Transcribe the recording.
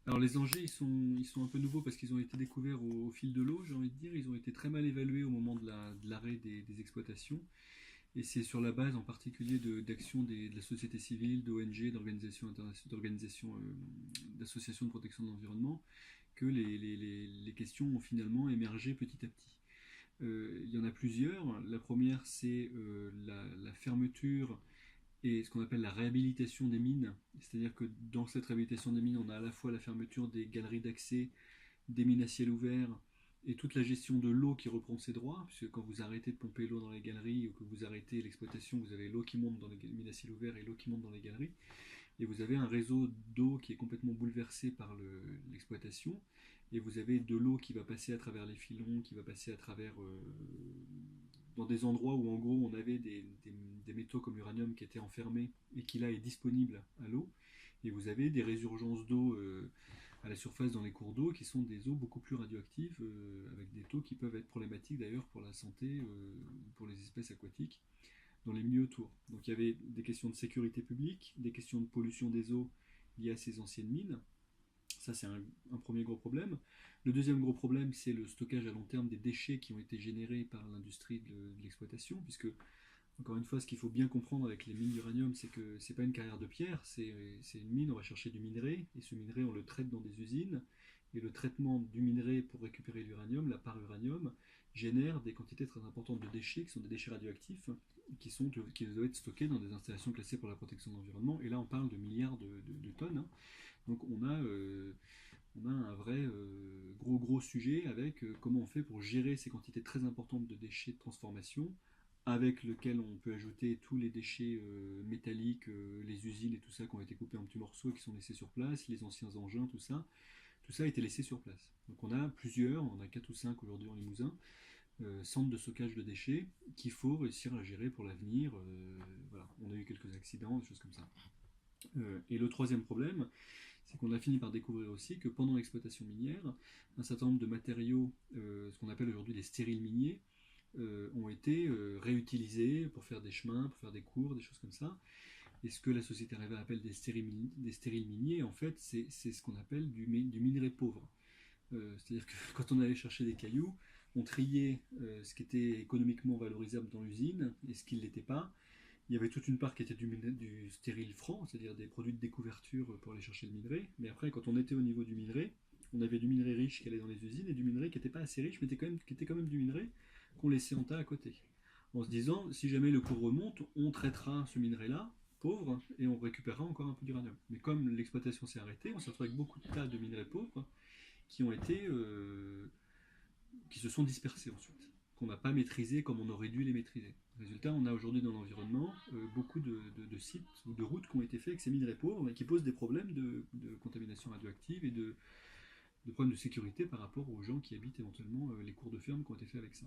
Alors les engins, ils sont un peu nouveaux parce qu'ils ont été découverts au fil de l'eau, j'ai envie de dire. Ils ont été très mal évalués au moment de l'arrêt des exploitations. Et c'est sur la base en particulier d'actions de la société civile, d'ONG, d'associations de protection de l'environnement, que les questions ont finalement émergé petit à petit. Il y en a plusieurs. La première, c'est la fermeture et ce qu'on appelle la réhabilitation des mines. C'est-à-dire que dans cette réhabilitation des mines, on a à la fois la fermeture des galeries d'accès, des mines à ciel ouvert et toute la gestion de l'eau qui reprend ses droits, puisque quand vous arrêtez de pomper l'eau dans les galeries ou que vous arrêtez l'exploitation, vous avez l'eau qui monte dans les mines à ciel ouvert et l'eau qui monte dans les galeries. Et vous avez un réseau d'eau qui est complètement bouleversé par l'exploitation. Et vous avez de l'eau qui va passer à travers les filons, qui va passer à travers dans des endroits où en gros on avait des métaux comme l'uranium qui étaient enfermés et qui là est disponible à l'eau. Et vous avez des résurgences d'eau à la surface dans les cours d'eau qui sont des eaux beaucoup plus radioactives, avec des taux qui peuvent être problématiques d'ailleurs pour la santé, pour les espèces aquatiques dans les milieux autour. Donc il y avait des questions de sécurité publique, des questions de pollution des eaux liées à ces anciennes mines. Ça, c'est un premier gros problème. Le deuxième gros problème, c'est le stockage à long terme des déchets qui ont été générés par l'industrie de l'exploitation, puisque, encore une fois, ce qu'il faut bien comprendre avec les mines d'uranium, c'est que c'est pas une carrière de pierre, c'est une mine, on va chercher du minerai, et ce minerai, on le traite dans des usines, et le traitement du minerai pour récupérer l'uranium, la part uranium, génère des quantités très importantes de déchets, qui sont des déchets radioactifs, qui doivent être stockés dans des installations classées pour la protection de l'environnement, et là on parle de milliards de tonnes, hein. Donc on a un vrai gros sujet avec comment on fait pour gérer ces quantités très importantes de déchets de transformation, avec lequel on peut ajouter tous les déchets métalliques, les usines et tout ça qui ont été coupés en petits morceaux et qui sont laissés sur place, les anciens engins, tout ça a été laissé sur place. Donc on a 4 ou 5 aujourd'hui en Limousin, centres de stockage de déchets qu'il faut réussir à gérer pour l'avenir. Voilà. On a eu quelques accidents, des choses comme ça. Et le troisième problème, c'est qu'on a fini par découvrir aussi que pendant l'exploitation minière, un certain nombre de matériaux, ce qu'on appelle aujourd'hui les stériles miniers, ont été réutilisés pour faire des chemins, pour faire des cours, des choses comme ça. Et ce que la société Areva appelle des stériles miniers, en fait, c'est ce qu'on appelle du minerai pauvre. C'est-à-dire que quand on allait chercher des cailloux, on triait ce qui était économiquement valorisable dans l'usine et ce qui ne l'était pas. Il y avait toute une part qui était du stérile franc, c'est-à-dire des produits de découverture pour aller chercher le minerai. Mais après, quand on était au niveau du minerai, on avait du minerai riche qui allait dans les usines et du minerai qui n'était pas assez riche, mais qui était quand même du minerai qu'on laissait en tas à côté. En se disant, si jamais le cours remonte, on traitera ce minerai-là, pauvre, et on récupérera encore un peu d'uranium. Mais comme l'exploitation s'est arrêtée, on s'est retrouvé avec beaucoup de tas de minerais pauvres qui ont été qui se sont dispersés ensuite, qu'on n'a pas maîtrisé comme on aurait dû les maîtriser. Résultat, on a aujourd'hui dans l'environnement beaucoup de sites ou de routes qui ont été faits avec ces minerais pauvres, mais qui posent des problèmes de contamination radioactive et de problèmes de sécurité par rapport aux gens qui habitent éventuellement les cours de ferme qui ont été faits avec ça.